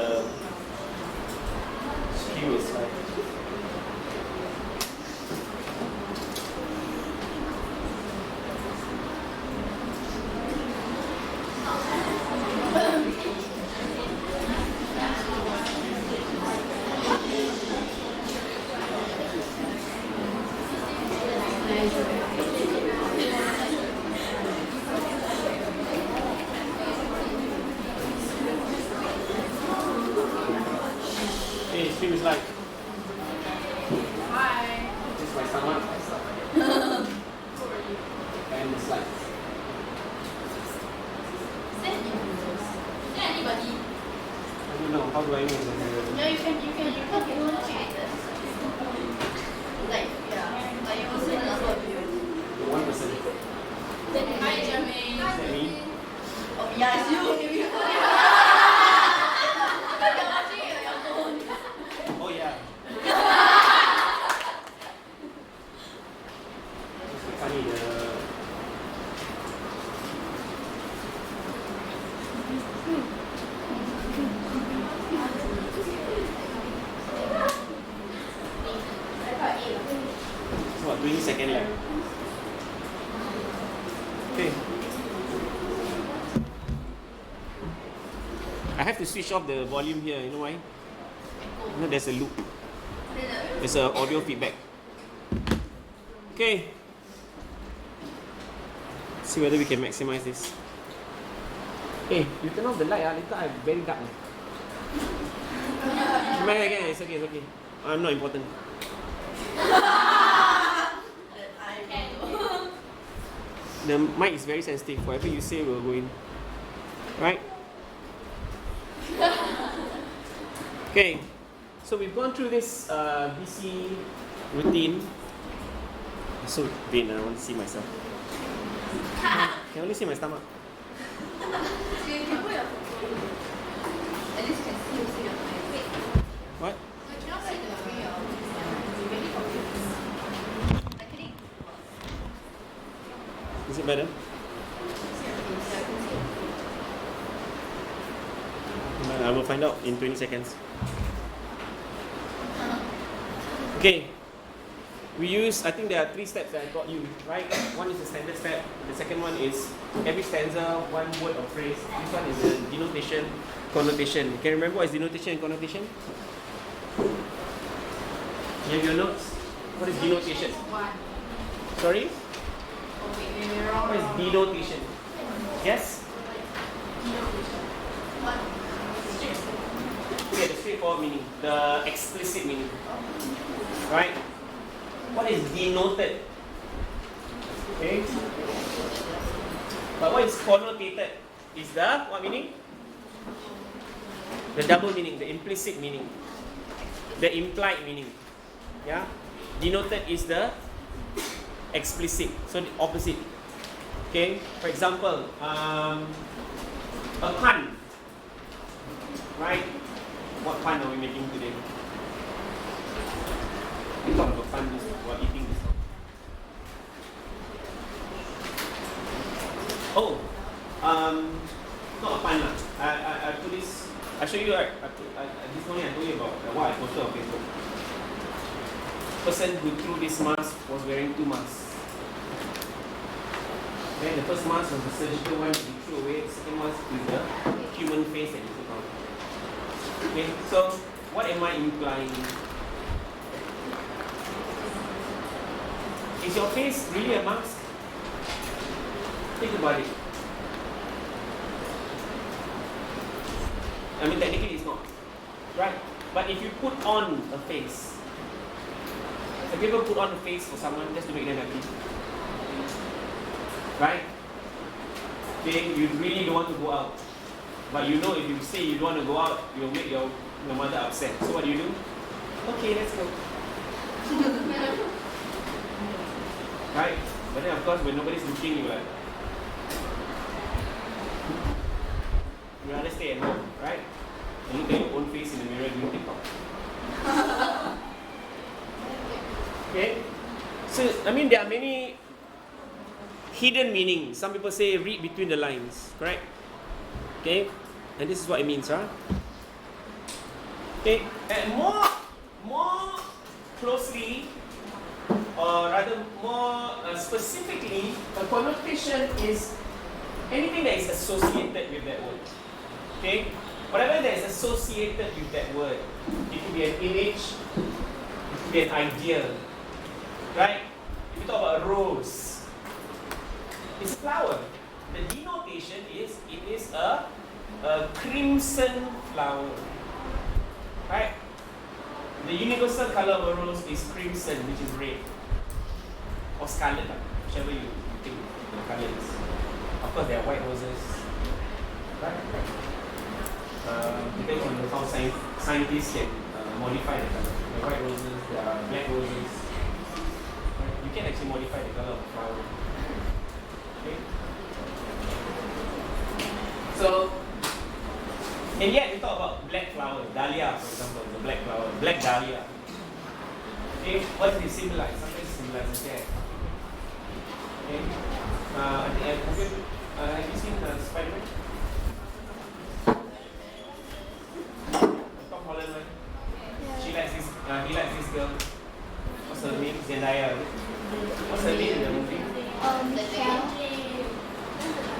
the skew is like. Seems like hi. This is my stomach and the slides. Is there anybody? I don't know. How do I know? Yeah, you can check it. Like you will see the number of you. One person. Hi, Jermaine. Is that me? Oh yeah, it's you. Oh yeah. It's funny. It's what, 20 seconds left. Okay. I have to switch off the volume here. You know why? You know, there's a loop. There's an audio feedback. Okay. See whether we can maximize this. Hey, you turn off the light. Later I'm very dark. Again, it's okay, it's okay. I'm not important. The mic is very sensitive. Whatever you say will go in. Right? Okay. So we've gone through this BC routine. I'm so vain, I want to see myself. I can only see my stomach. What? Is it better? I will find out in 20 seconds. Okay. We use, I think there are 3 steps that I taught you, right? One is the standard step. The second one is every stanza, one word or phrase. This one is the denotation, connotation. Can you remember what is denotation and connotation? You have your notes? What is denotation? Sorry? What is denotation? Yes? Okay, the straightforward meaning, the explicit meaning. Right? What is denoted? Okay? But what is connotated? Is the what meaning? The double meaning, the implicit meaning, the implied meaning. Yeah? Denoted is the explicit, so the opposite. Okay? For example, a pun. Right? What pun are we making today? We talk about fun this while eating this. Oh, not a pun lah. I put this. I show you. This morning I told you about what I posted on Facebook. Person who threw this mask was wearing 2 masks. Then the first mask was the surgical one that he threw away. The second mask is the human face that he took out. Okay, so what am I implying? Is your face really a mask? Think about it. I mean, technically it's not. Right? But if you put on a face, have you ever put on a face for someone just to make them happy? Right? Okay, you really don't want to go out. But you know if you say you don't want to go out, you'll make your mother upset. So what do? Okay, let's go. Right? But then of course when nobody's looking, you rather stay at home, right? And look at your own face in the mirror doing TikTok. Okay? So, I mean, there are many hidden meanings. Some people say read between the lines, correct? Okay? And this is what it means, huh? Okay, and more closely, or rather more specifically, a connotation is anything that is associated with that word. Okay, whatever that is associated with that word, it could be an image, it could be an idea, right? If you talk about a rose, it's a flower. The denotation is it is a crimson flower, right? The universal color of a rose is crimson, which is red, or scarlet, whichever you think the color is. Of course, there are white roses, right? Depends on how scientists can modify the color. There are white roses, there are black roses. Right? You can actually modify the color of the flower. Okay? So, and yet we talk about black flower, dahlia, for example, the black flower, black dahlia. Okay, what does it symbolize? Sometimes it symbolizes death. Okay, I think have you seen Spider-Man? Tom Holland one. He likes this girl. What's her name? Zendaya. What's her name in the movie?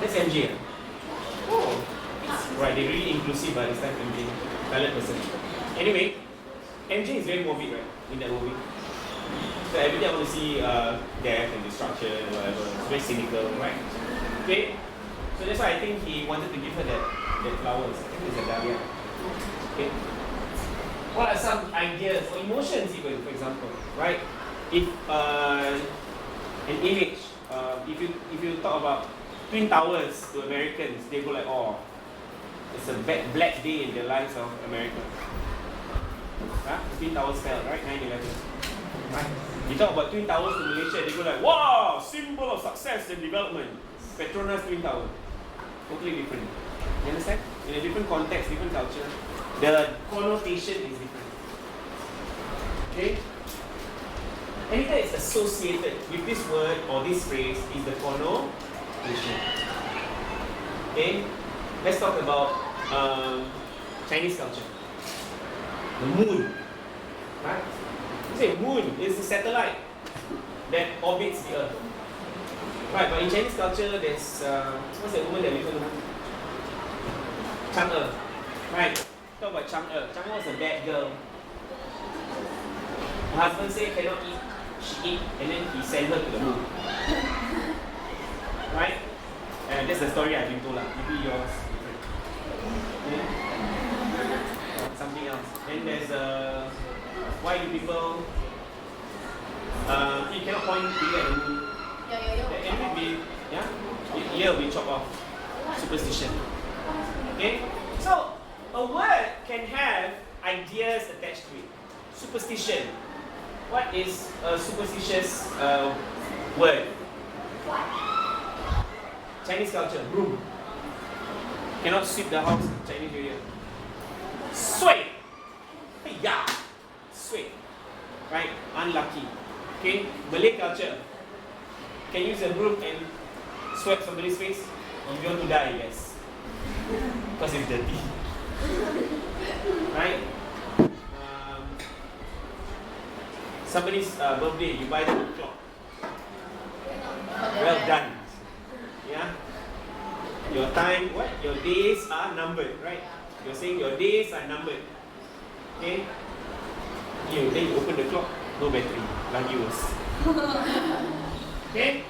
That's MJ. Oh, right. They're really inclusive by this time. MJ, colored person. Anyway, MJ is very morbid, right? In that movie. So every day I want to see death and destruction and whatever. It's very cynical, right? Okay. So that's why I think he wanted to give her that flowers. I think it's a dahlia. Okay. What are some ideas or emotions even, for example, right? If an image, if you talk about Twin Towers to Americans, they go like, oh, it's a black day in the lives of America. Huh? Twin Towers fell, right? 9/11. Right? You talk about Twin Towers to Malaysia, they go like, wow, symbol of success and development. Petronas Twin Tower. Totally different. You understand? In a different context, different culture, the connotation is different. Okay? Anything that is associated with this word or this phrase is the connotation. Okay? Let's talk about Chinese culture. The moon. Right? You say moon is a satellite that orbits the earth. Right, but in Chinese culture, there's what's that woman that we call her? Chang'e. Right. Talk about Chang'e. Chang'e was a bad girl. Her husband said cannot eat. She ate, and then he sent her to the moon. Right? And that's the story I've been told. Maybe yours different. Okay? Something else. Then there's why do people you cannot point finger at the moon. The end will be, ear will be chopped off. Superstition. Okay? So, a word can have ideas attached to it. Superstition. What is a superstitious word? Chinese culture, broom. Cannot sweep the house in Chinese New Year. Sui. Yeah. Sui. Right? Unlucky. Okay? Malay culture. Can use a broom and swipe somebody's face? If you want to die, yes. Because it's dirty. Right? Somebody's birthday, you buy them a clock. Well done. Yeah? Your time, what? Your days are numbered, right? You're saying your days are numbered. Okay? Then you open the clock, no battery. Lagi worse. Okay?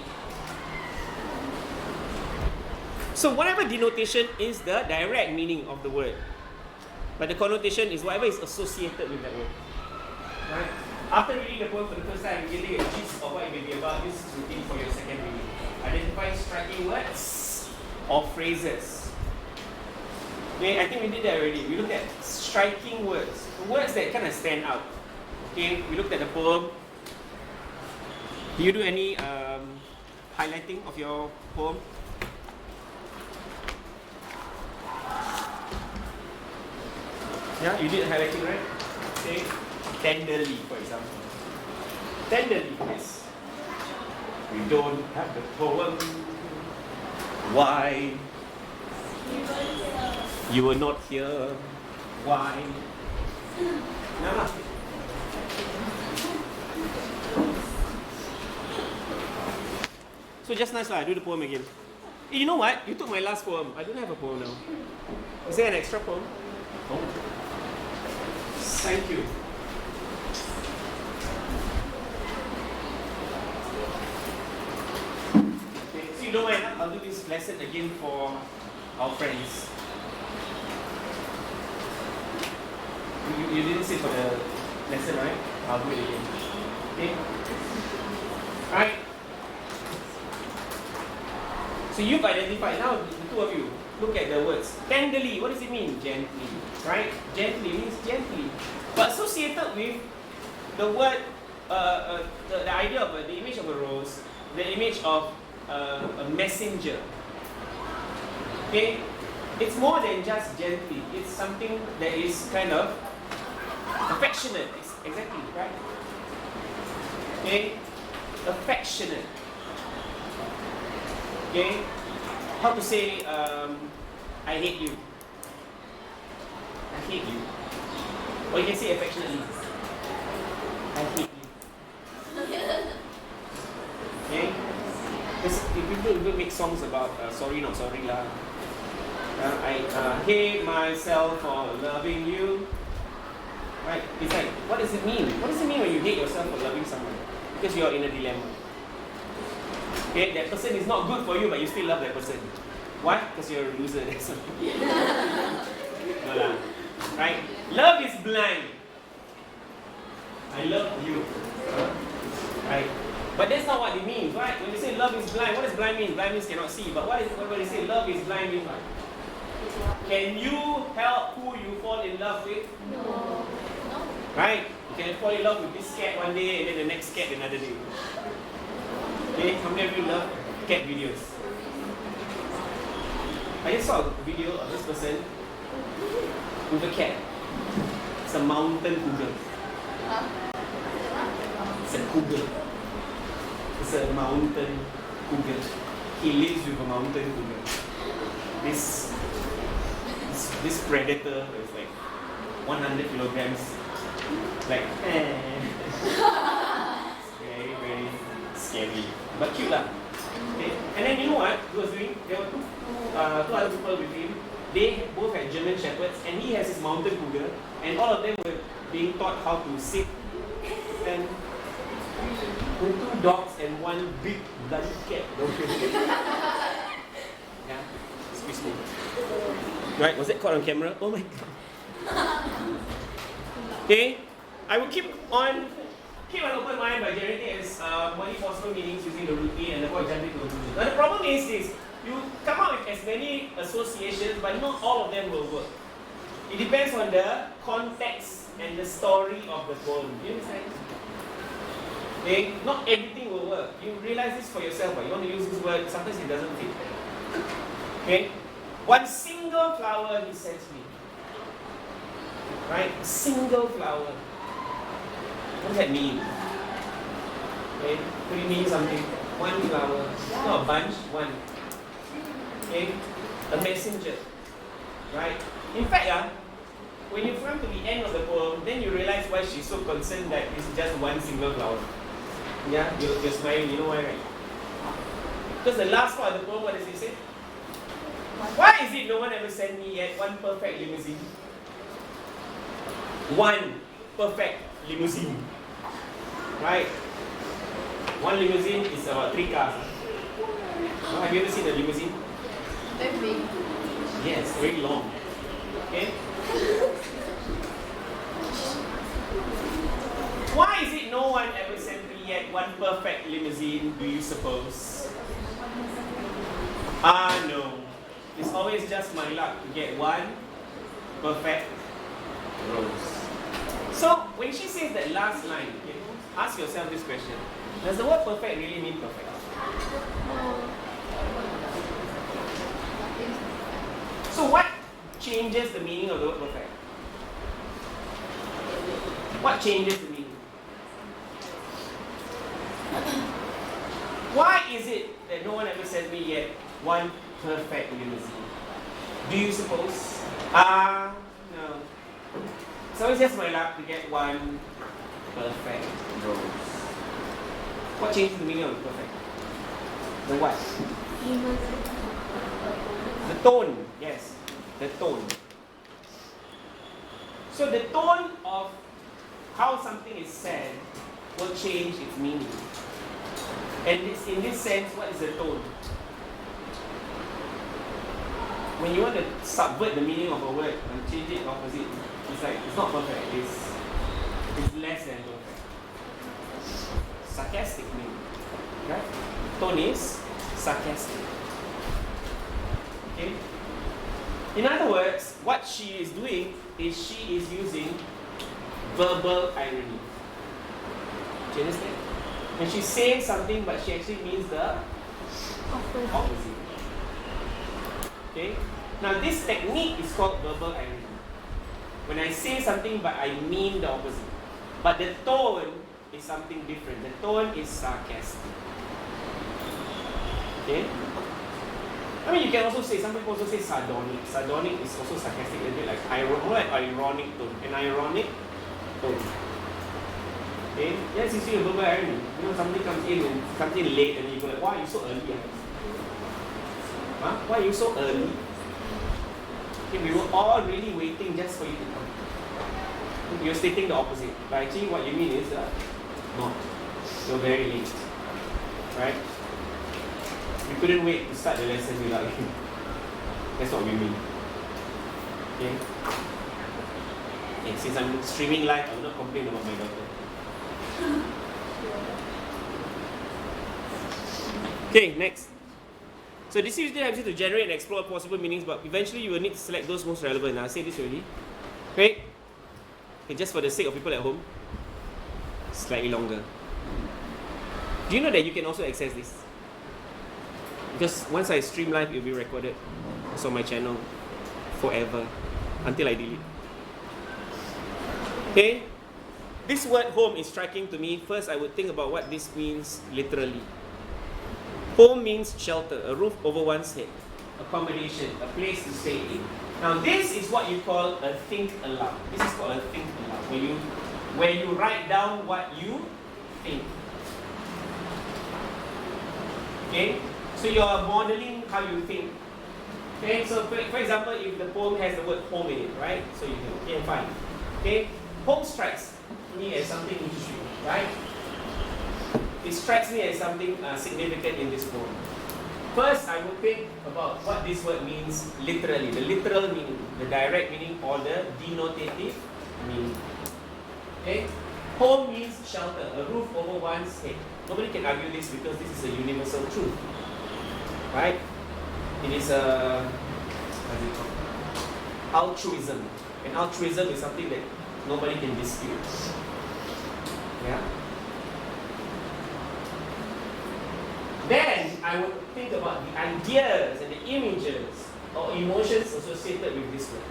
So whatever denotation is the direct meaning of the word. But the connotation is whatever is associated with that word. Right? After reading the poem for the first time, getting a gist of what it may be about, this is routine for your second reading. Identify striking words or phrases. Okay, I think we did that already. We looked at striking words. Words that kind of stand out. Okay, we looked at the poem. Do you do any highlighting of your poem? Yeah, you did highlighting, right? Okay. Tenderly, for example. Tenderly, yes. We don't have the poem. Why? You were not here. Why? Nama. So just nice lah, I do the poem again. You know what? You took my last poem. I don't have a poem now. Is there an extra poem? Oh. Thank you. Okay, so you don't mind, I'll do this lesson again for our friends. You didn't sit for the lesson, right? I'll do it again. Okay? Alright. So you've identified, now the two of you, look at the words. Tenderly, what does it mean? Gently. Right? Gently means gently. But associated with the word, the idea of the image of a rose, the image of a messenger. Okay? It's more than just gently. It's something that is kind of affectionate. Exactly, right? Okay? Affectionate. Okay? How to say, I hate you. I hate you. Or you can say affectionately. I hate you. Okay? Because people make songs about sorry, not sorry lah. I hate myself for loving you. Right? It's like, what does it mean? What does it mean when you hate yourself for loving someone? Because you're in a dilemma. Okay, that person is not good for you, but you still love that person. Why? Because you're a loser. That's no lah. Right? Love is blind. I love you. Right? But that's not what it means, right? When you say love is blind, what does blind mean? Blind means cannot see. But what is when they say love is blind means what? Can you help who you fall in love with? No. Right? You can fall in love with this cat one day and then the next cat another day. Okay, how many of you love cat videos? I just saw a video of this person with a cat. It's a mountain cougar. It's a cougar. It's a mountain cougar. He lives with a mountain cougar. This predator is like 100 kilograms. Like, very, very scary. But cute lah. Okay. And then you know what he was doing? There were two other people with him. They both had German shepherds, and he has his mountain cougar, and all of them were being taught how to sit. And with two dogs and one big bloody cat. Yeah, excuse me. Right, was that caught on camera? Oh my god. Okay, I will keep an open mind by generating as many possible meanings using the root A and avoid jumping to conclusions. Now the problem is this, you come up with as many associations, but not all of them will work. It depends on the context and the story of the poem. Do you understand? Okay, not everything will work. You realize this for yourself, but you want to use this word, sometimes it doesn't fit. Okay? One single flower he sends me. Right? Single flower. What does that mean? Okay? Could it mean something? One flower. Not a bunch, one. Okay? A messenger. Right? In fact, when you come to the end of the poem, then you realize why she's so concerned that it's just one single flower. Yeah? You're smiling, you know why, right? Because the last part of the poem, what does it say? Why is it no one ever sent me yet one perfect limousine? One perfect limousine. Right? One limousine is about 3 cars. Oh, have you ever seen a limousine? Very big. Yes, very long. Okay? Why is it no one ever sent me yet one perfect limousine, do you suppose? No. It's always just my luck to get one perfect rose. So, when she says that last line, okay, ask yourself this question. Does the word perfect really mean perfect? So what changes the meaning of the word perfect? What changes the meaning? Why is it that no one ever sent me yet one perfect limousine? Do you suppose? No. So it's just my luck to get one perfect rose. What changes the meaning of perfect? The what? The tone. Yes, the tone. So the tone of how something is said will change its meaning. And in this sense, what is the tone? When you want to subvert the meaning of a word and change it opposite, it's like, it's not perfect, it's less than perfect. Sarcastic meaning, right? Tone is sarcastic. Okay? In other words, what she is doing is she is using verbal irony. Do you understand? When she's saying something, but she actually means the opposite. Okay? Now this technique is called verbal irony. When I say something, but I mean the opposite. But the tone is something different. The tone is sarcastic. Okay? I mean, you can also say, some people also say sardonic. Sardonic is also sarcastic, a bit like ironic tone. An ironic tone. Okay? Yes, you see a verbal irony. You know, somebody comes in late and you go like, why are you so early? Huh? Why are you so early? Okay, we were all really waiting just for you to come. You're stating the opposite. But actually what you mean is not. You're very late. Right? We couldn't wait to start the lesson without you. That's what we mean. Okay? Since I'm streaming live, I will not complain about my daughter. Okay, next. So this usually helps you to generate and explore possible meanings, but eventually you will need to select those most relevant. I'll say this already. Okay? Okay, just for the sake of people at home, slightly longer. Do you know that you can also access this? Because once I stream live, it will be recorded. It's on my channel forever until I delete. Okay? This word home is striking to me. First, I would think about what this means literally. Home means shelter, a roof over one's head, accommodation, a place to stay in. Now this is what you call a think aloud. This is called a think aloud, where you write down what you think. Okay? So you are modeling how you think. Okay, so for example, if the poem has the word home in it, right? So you can, okay, fine. Okay? Home strikes me as something interesting, right? It strikes me as something significant in this poem. First, I would think about what this word means literally, the literal meaning, the direct meaning, or the denotative meaning. Okay? Home means shelter, a roof over one's head. Nobody can argue this because this is a universal truth. Right? It is a, what is it called? Altruism. And altruism is something that nobody can dispute. Yeah? Then I would think about the ideas and the images or emotions associated with this word.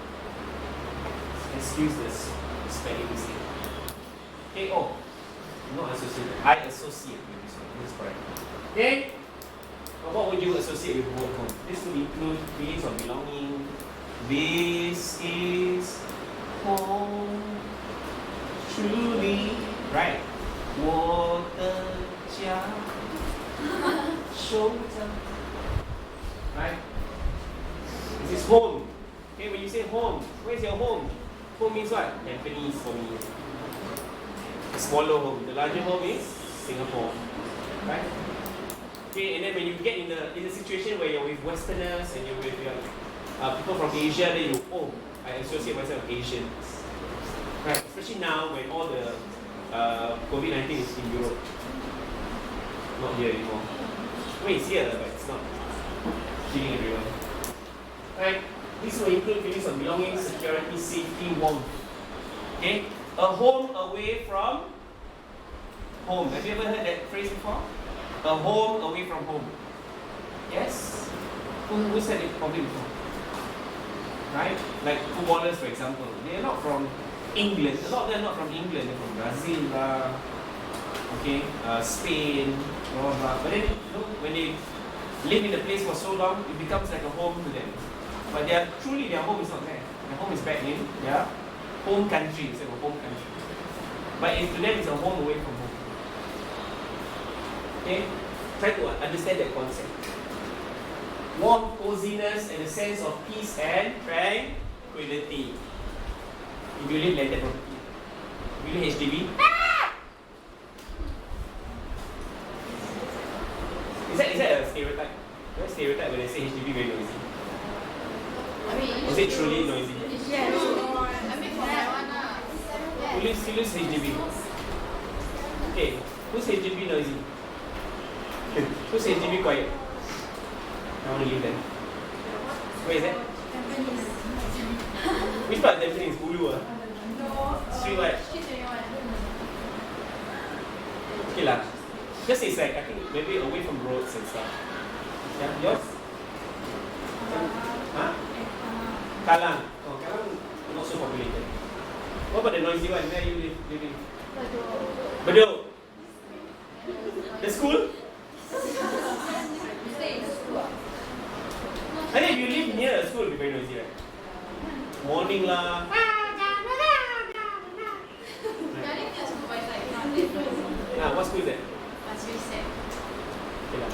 Excuse this spelling mistake. Okay, oh, not associated. I associate with this word. This is correct. Okay? But what would you associate with the word home? This would include feelings of belonging. This is home. Truly, right? 我的家。Shelter. Right? This is home. Okay, when you say home, where's your home? Home means what? Japanese for me. A smaller home. The larger home is Singapore. Right? Okay, and then when you get in the situation where you're with Westerners and you're with people from Asia, then you, oh, I associate myself with Asians. Right? Especially now when all the COVID-19 is in Europe. Not here anymore. I mean, it's here, but it's not killing everyone. Right? This will include feelings of belonging, security, safety, warmth. Okay? A home away from home. Have you ever heard that phrase before? A home away from home. Yes? Who said it probably before? Right? Like footballers, for example. They are not from England. A lot of them are not from England. They're from Brazil, okay, Spain, blah, blah, blah. But then, you know, when they live in the place for so long, it becomes like a home to them. But truly their home is not there. Their home is back in their home country instead of home country. But to them, it's a home away from home. Okay? Try to understand that concept. Warmth, coziness, and a sense of peace and tranquility. If you live landed property, if you live HDB, is that a stereotype? What stereotype when they say HDB very noisy? I mean, Was it truly noisy? yes. I mean, for my one, Who lives HDB? Okay, who's HDB noisy? Who's HDB quiet? I want to leave them. Where is that? Which part of Tampines? Ulu ah? Street what? Okay lah. Just it's like, I think maybe away from roads and stuff. Yeah, yours? Huh? Kallang. Oh, Kallang not so populated. What about the noisy one? Where are you living? Bedok. The school? I think if you live near a school, it'll be very noisy, right? Morning lah. What school is that? Okay lah.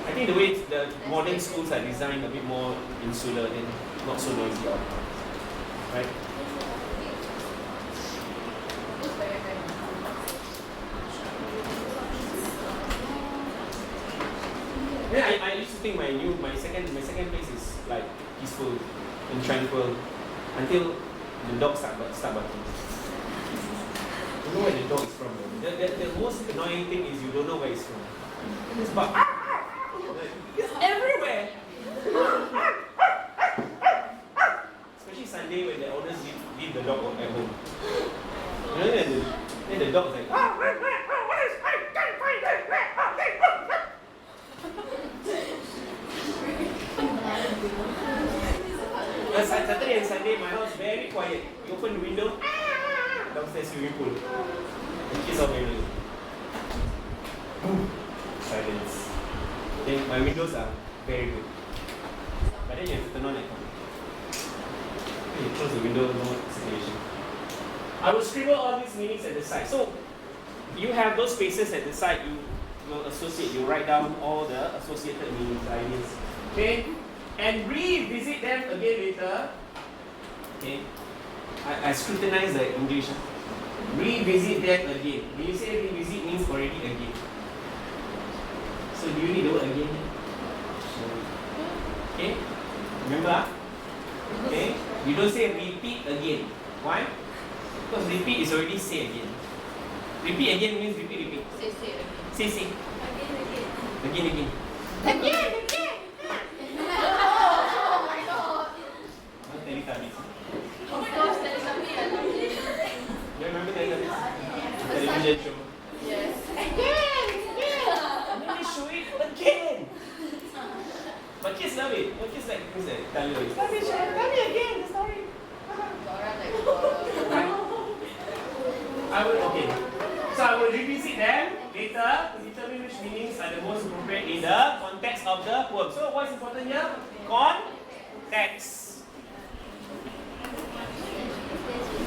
I think the way the modern schools are designed a bit more insular and not so noisy. Right? Yeah, I used to think my second place is like peaceful and tranquil until the dogs start barking. You know where the dog is from. The most annoying thing is you don't know where it's from. It's bark. It's everywhere. Especially Sunday when the owners leave the dog at home. You know, then the dog's like. Saturday and Sunday, my house very quiet. You open the window, downstairs swimming pool. The kids are very noisy. Silence. Then my windows are very good. But then you have to turn on aircon. Then you close the window, no circulation. I will scribble all these meanings at the side. So you have those spaces at the side. You will associate. You write down all the associated meanings, ideas. Okay. And revisit them again later. Okay. I scrutinize the English. Revisit them again. When you say revisit means already again. So do you need the word again? Okay. Remember? Okay. You don't say repeat again. Why? Because repeat is already say again. Repeat again means repeat. Say again. Say. Again. You remember Teletubbies? Television show. Yes. Again. Let me show it again. But kids love it. But kids like things like tell you. Tell me again the story. So I will revisit them later to determine which meanings are the most appropriate in the context of the poem. So what's important here? Context.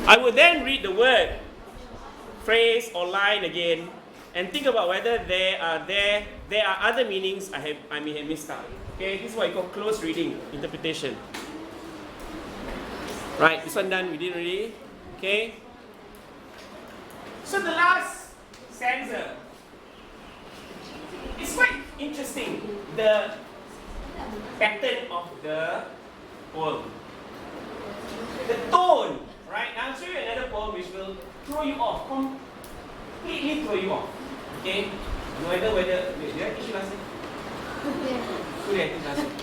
I will then read the word, phrase, or line again, and think about whether there are other meanings I may have missed out. Okay, this is what I call close reading interpretation. Right, this one done. We did already. Okay. So the last stanza. It's quite interesting. The pattern of the poem. The tone. Right, I'll show you another poem which will throw you off, completely throw you off. Okay? No matter whether, did I teach you last time? Who did I teach last time?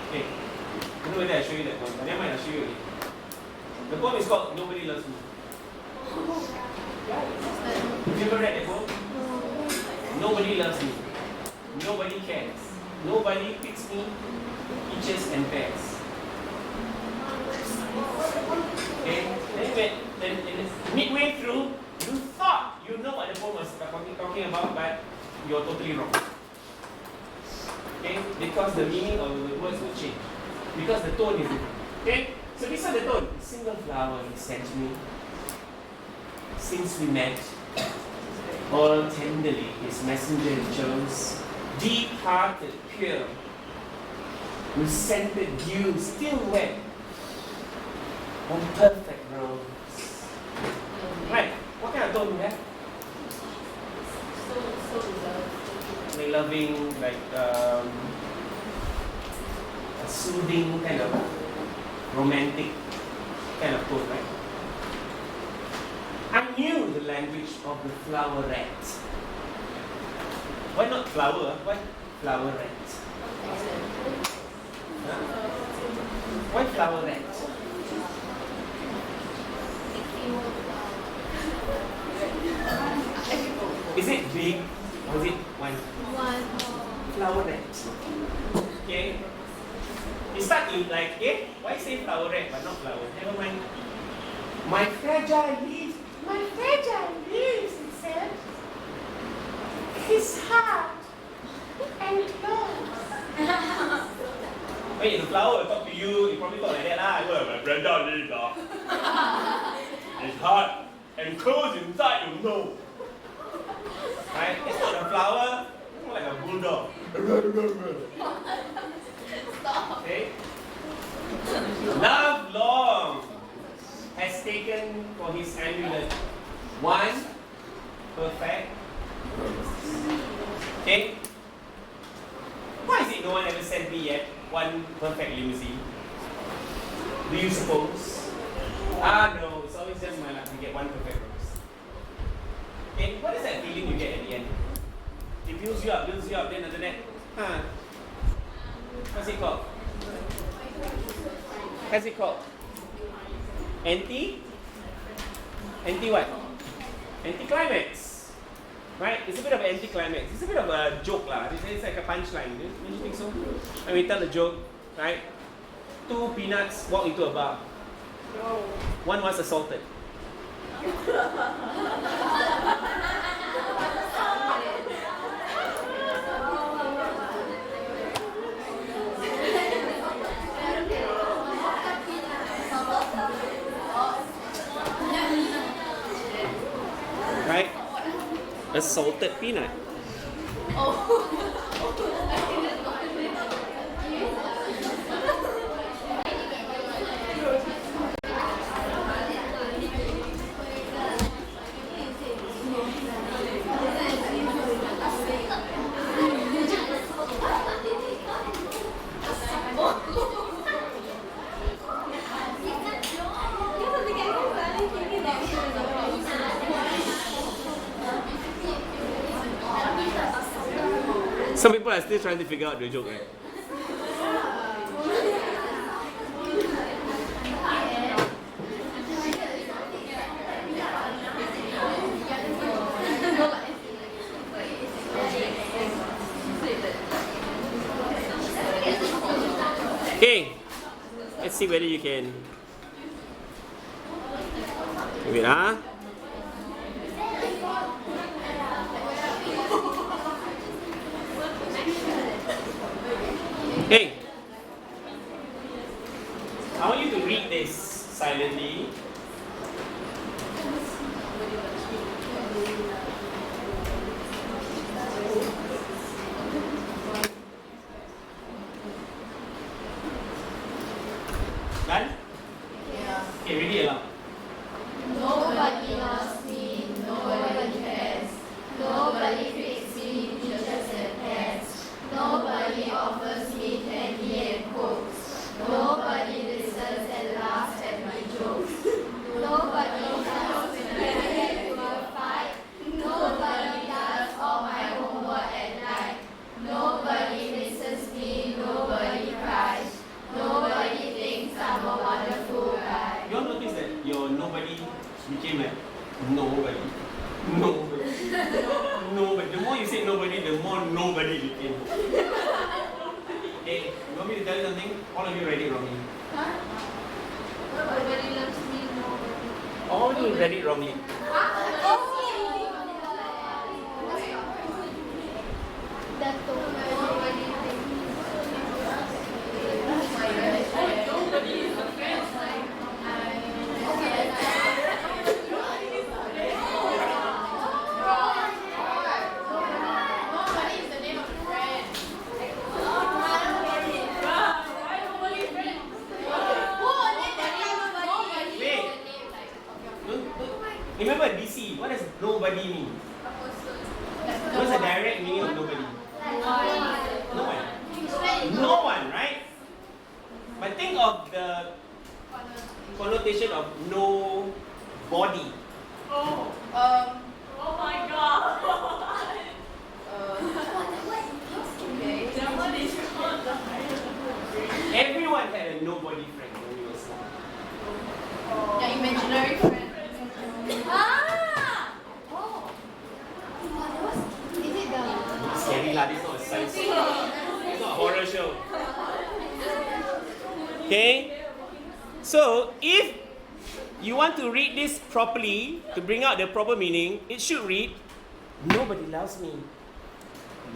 Okay. I don't know whether I show you that poem, but never mind, I'll show you again. The poem is called Nobody Loves Me. Have you ever read that poem? Nobody loves me. Nobody cares. Nobody picks me, peaches and pears. Okay, then midway through, you thought you know what the poem was talking about, but you're totally wrong. Okay, because the meaning of the words will change, because the tone is different. Okay, so this is the tone. single flower he sent me. Since we met, all tenderly his messenger chose, deep-hearted, pure, with scented dew still wet on perfect rose. Right, what kind of tone you have? Like loving, like a soothing kind of romantic kind of tone, right? I knew the language of the floweret. Why not flower? Why floweret? Huh? Why floweret? Is it big or is it one? Floweret. Okay. You start to like, why say floweret but not flower? Never mind. My fragile leaves, it said, his heart and clothes. Wait, the flower will talk to you, you probably talk like that lah. Well, my fragile leaves his heart and clothes inside, you know. Right? It's not a flower, it's more like a bulldog. Okay? Love long has taken for his amulet one perfect rose. Okay? Why is it no one ever sent me yet one perfect limousine? Do you suppose? No, it's always just my luck to get one perfect rose. Okay, what is that feeling you get at the end? It builds you up, then after that, what's it called? What's it called? Anti what? Anti-climax. Right? It's a bit of an anti-climax. It's a bit of a joke lah. It's like a punchline. Don't you think so? When we tell the joke, right? 2 peanuts walk into a bar. One was assaulted. Right? Assaulted peanut. Some people are still trying to figure out the joke, right? Okay, let's see whether you can. Wait, Hey, I want you to read this silently. Done? Yeah. Okay, read it aloud. Nobody loves me, nobody cares. Nobody treats me, teachers and pets. Nobody offers me candy and cokes. Nobody listens and laughs at my jokes. Nobody helps when I get into a fight. Nobody does all my homework at night. Nobody misses me, nobody cries. Nobody thinks I'm a wonderful guy. You all notice that your nobody became like nobody. Nobody. Nobody. The more you say nobody, the more nobody became. Hey, you want me to tell you something? All of you read it wrongly. Huh? Nobody loves me, nobody. All of you read it wrongly. Remember DC, what does nobody mean? What's the direct meaning of nobody? No one. No one, right? But think of the connotation of no body. Oh my god. Everyone had a nobody friend when we were small. Your imaginary friend. Is it the... Scary lah, this is not a science show. It's not a horror show. Okay? So, if you want to read this properly, to bring out the proper meaning, it should read, nobody loves me.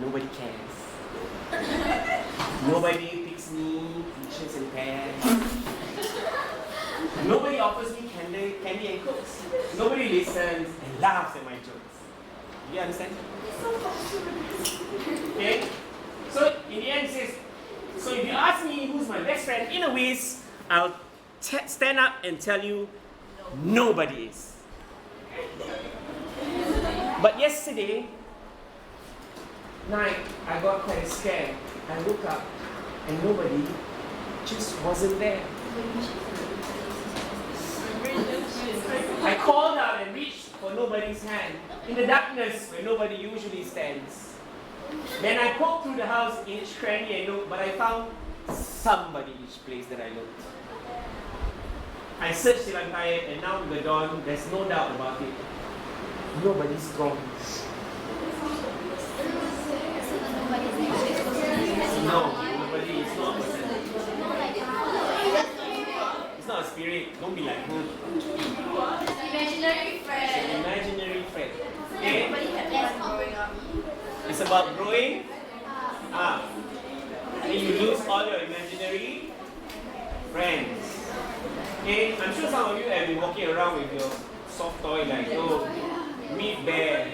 Nobody cares. Nobody picks me, peaches and pears. Nobody offers me candy and cokes. Nobody listens and laughs at my jokes. Do you understand? Okay? So, in the end, it says, so if you ask me who's my best friend, in a whiz, I'll stand up and tell you, nobody is. But yesterday night, I got quite scared. I woke up and nobody just wasn't there. I called out and reached for nobody's hand in the darkness where nobody usually stands. Then I poked through the house in each cranny and nook, but I found somebody each place that I looked. I searched till I'm tired, and now with the dawn, there's no doubt about it. Nobody's gone. No, nobody is not a person. It's not a spirit. Don't be like her. Imaginary friend. It's an imaginary friend. Okay? Everybody had one growing up. It's about growing up. And you lose all your imaginary friends. Okay? I'm sure some of you have been walking around with your soft toy like, oh, meet Bear.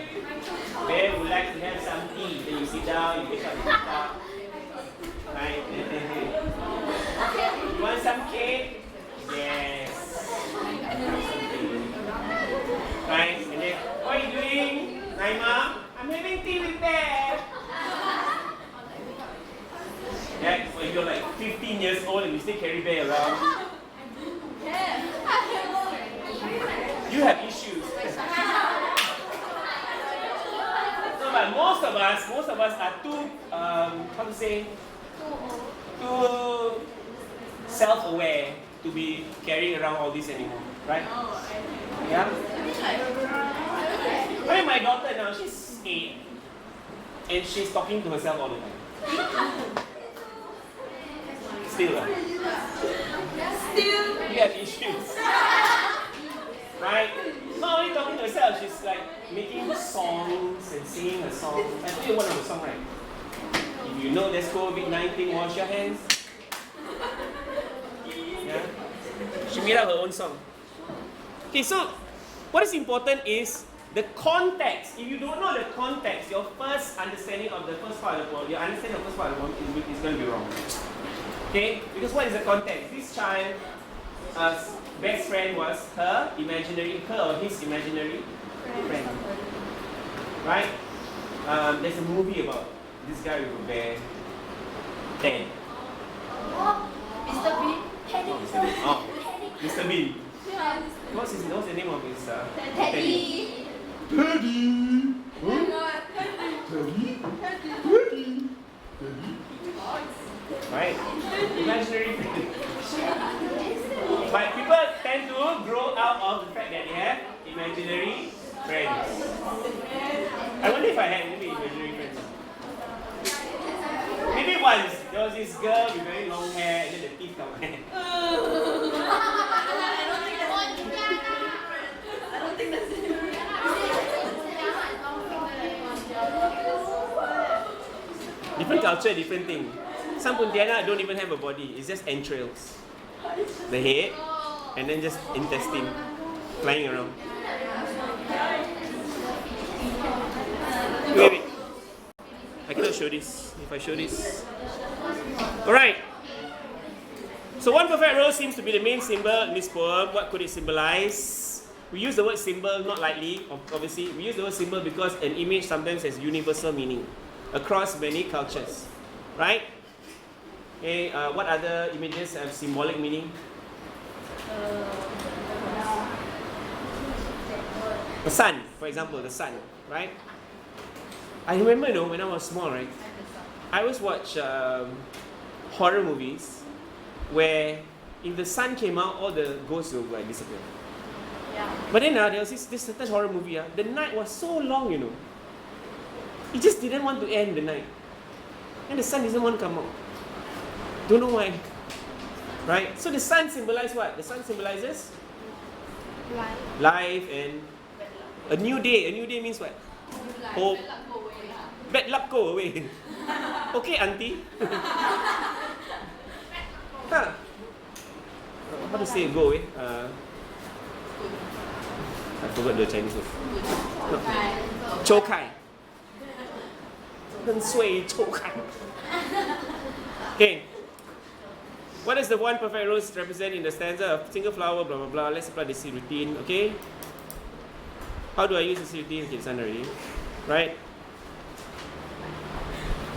Bear would like to have some tea. Then you sit down, you pick up the guitar. Right? You want some cake? Yes. Right? And then, what are you doing? Hi, Mom? I'm having tea with Bear. Yeah, when you're like 15 years old and you still carry Bear around. You have issues. No, but most of us are too, too self-aware to be carrying around all this anymore, right? Yeah? I mean, my daughter now, she's 8, and she's talking to herself all the time. Still, you have issues. Right? Not only talking to herself, she's like making songs and singing a song. I tell you one of the songs, right? If you know there's COVID-19, wash your hands. Yeah? She made up her own song. Okay, so what is important is the context. If you don't know the context, your first understanding of the first part of the poem, your understanding of the first part of the poem is going to be wrong. Okay? Because what is the context? This child, best friend was her or his imaginary friend. Right? There's a movie about this guy with a bear. Ted. Mr. Bean. Oh, Mr. Bean. What's the name of his Teddy. Teddy. Right? Imaginary friend. But people tend to grow out of the fact that they have imaginary friends. I wonder if I had any imaginary friends. Maybe once, there was this girl with very long hair and then the teeth come out. I don't think that's it. Different culture, different thing. Some Pontianak don't even have a body, it's just entrails. The head, and then just intestine flying around. Wait. I cannot show this. If I show this. Alright. So one perfect rose seems to be the main symbol in this poem. What could it symbolize? we use the word symbol not lightly, obviously. We use the word symbol because an image sometimes has universal meaning across many cultures, right? Okay, what other images have symbolic meaning? The sun, for example, the sun, right? I remember, when I was small, right? I always watch horror movies where if the sun came out, all the ghosts will like disappear. Yeah. But then there was this certain horror movie, the night was so long, It just didn't want to end the night. And the sun doesn't want to come out. Don't know why. Right? So the sun symbolizes what? The sun symbolizes life and a new day. A new day means what? Hope. Bad luck go away. Okay, auntie. Huh. How to say go away? I forgot the Chinese word. No. Chokai. 很水抽开. Okay. What does the one perfect rose represent in the stanza? A single flower, blah blah blah. Let's apply the C routine, okay? How do I use the C routine? Okay, it's done already. Right?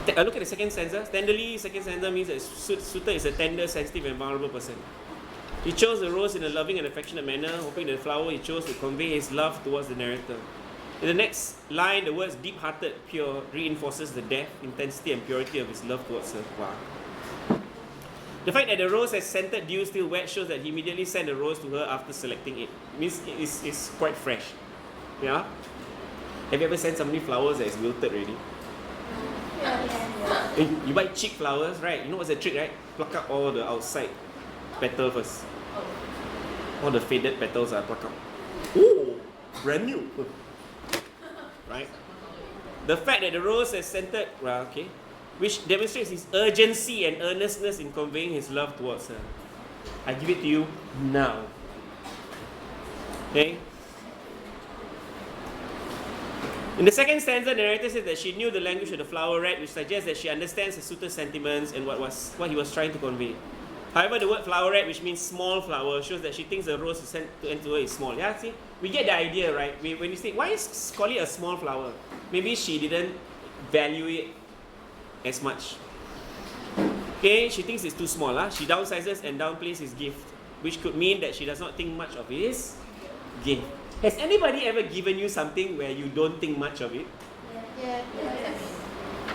Look at the second stanza. Tenderly, second stanza means that suitor is a tender, sensitive, and vulnerable person. He chose the rose in a loving and affectionate manner, hoping that the flower he chose to convey his love towards the narrator. In the next line, the words deep-hearted, pure reinforces the depth, intensity, and purity of his love towards her. Wow. The fact that the rose has scented dew still wet shows that he immediately sent the rose to her after selecting it. It means it's quite fresh. Yeah? Have you ever sent somebody flowers that is wilted already? Yeah. You buy cheap flowers, right? You know what's the trick, right? Pluck up all the outside petal first. All the faded petals are plucked out. Oh, brand new. Right? The fact that the rose has scented, which demonstrates his urgency and earnestness in conveying his love towards her. I give it to you now. Okay? In the second stanza, the narrator says that she knew the language of the floweret, which suggests that she understands the suitor's sentiments and what he was trying to convey. However, the word floweret, which means small flower, shows that she thinks the rose sent to her is small. Yeah, see? We get the idea, right? When you say, why is call it a small flower? Maybe she didn't value it as much. Okay, she thinks it's too small. She downsizes and downplays his gift, which could mean that she does not think much of his gift. Has anybody ever given you something where you don't think much of it? Yeah.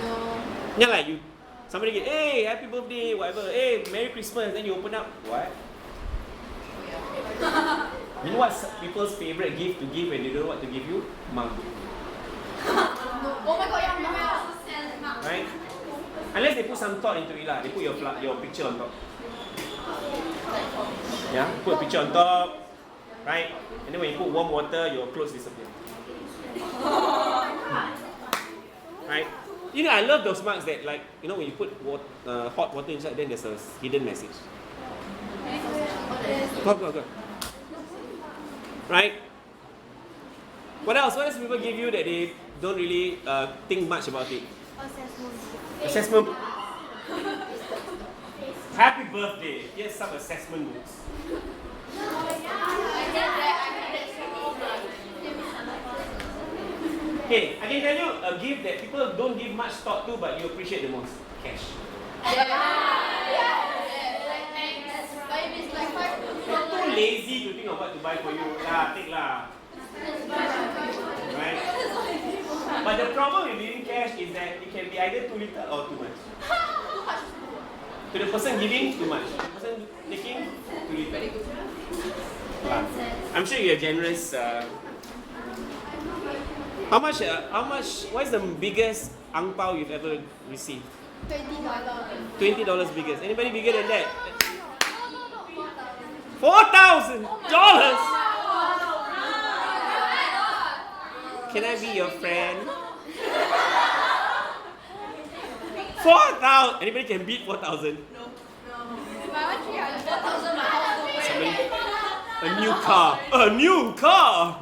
No. Yeah, like somebody get, hey, happy birthday, whatever, hey, Merry Christmas, then you open up, what? You know what's people's favorite gift to give when they don't know what to give you? Mug. Oh my god, yeah. Right? Unless they put some thought into it, they put your picture on top. Yeah, put a picture on top, right? And then when you put warm water, your clothes disappear. Right? I love those mugs that, like, when you put hot water inside, then there's a hidden message. Go. Right? What else? What else people give you that they don't really think much about it? Assessment. Happy birthday. Here's some assessment books. Okay, I can tell you a gift that people don't give much thought to, but you appreciate the most. Cash. You're too lazy to think of what to buy for you. Take lah. Right? But the problem with giving cash is that it can be either too little or too much. To the person giving, too much. To the person taking, too little. I'm sure you're generous. How much, what is the biggest ang pao you've ever received? $20. $20 biggest. Anybody bigger than that? $4,000! Can I be your friend? 4,000! Anybody can beat 4,000? No. If I want 300,000, my house will win. Somebody, a new car! A new car!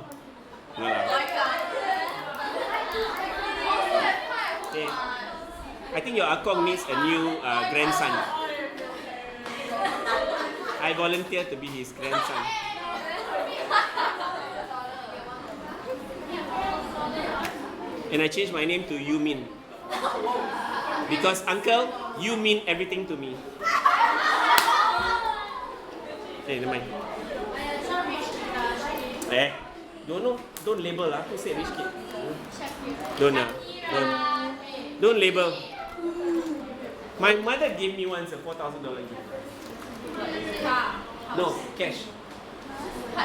Okay. I think your akong needs a new grandson. I volunteer to be his grandson. And I changed my name to You Min. Because uncle, you mean everything to me. Hey, never mind. Don't label lah. Who said rich kid? Don't label. My mother gave me once a $4,000 gift. No, cash.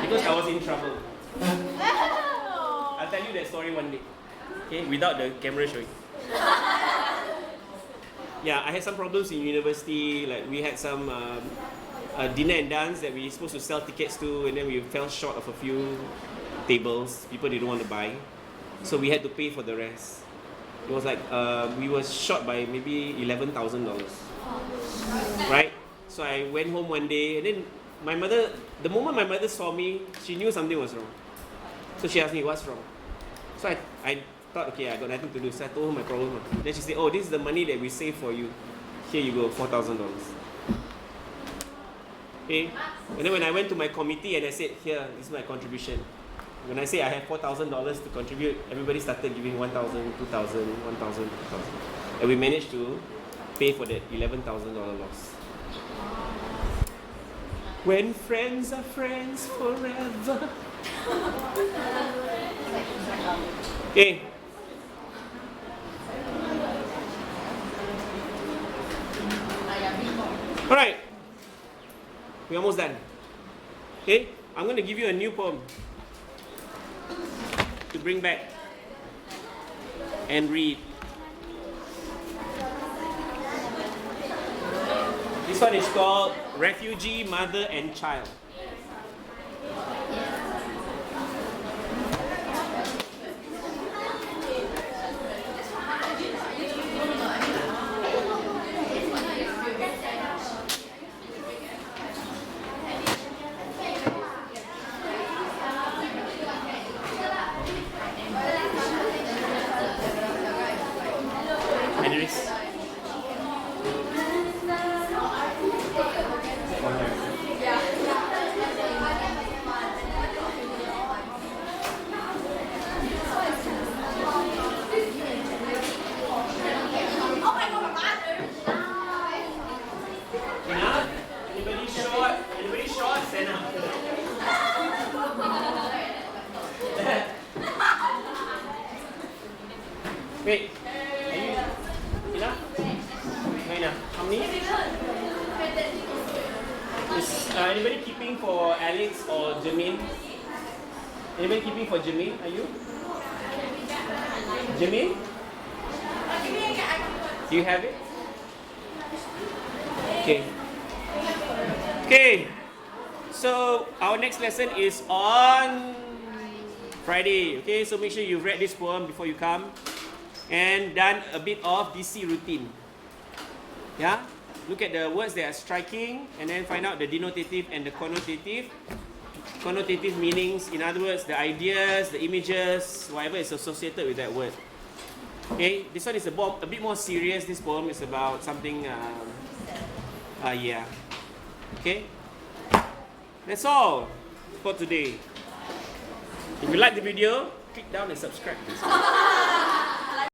Because I was in trouble. I'll tell you that story one day. Okay, without the camera showing. Yeah, I had some problems in university. Like we had some dinner and dance that we were supposed to sell tickets to, and then we fell short of a few tables. People didn't want to buy, so we had to pay for the rest. It was like we were short by maybe $11,000, right? So I went home one day, and then my mother, the moment my mother saw me, she knew something was wrong. So she asked me, "What's wrong?" So I thought, okay, I got nothing to do. So I told her my problem. Then she said, "Oh, this is the money that we saved for you. Here you go, $4,000. Okay. And then when I went to my committee and I said, "Here, this is my contribution." When I say I have $4,000 to contribute, everybody started giving $1,000, $2,000, $1,000, $2,000. And we managed to pay for that $11,000 loss. When friends are friends forever. Okay. Alright. We're almost done. Okay? I'm going to give you a new poem to bring back and read. This one is called Refugee, Mother and Child. Anyways. Anybody short? Stand up. Wait. Are you enough? Not enough. How many? Is anybody keeping for Alex or Jermaine? Anybody keeping for Jermaine? Are you? Jermaine? Do you have it? Okay. Okay. So our next lesson is on Friday. Okay, so make sure you've read this poem before you come and done a bit of DC routine. Yeah? Look at the words that are striking and then find out the denotative and the connotative. Connotative meanings, in other words, the ideas, the images, whatever is associated with that word. Okay, this one is a bit more serious. This poem is about something, yeah. Okay, that's all for today. If you like the video, click down and subscribe.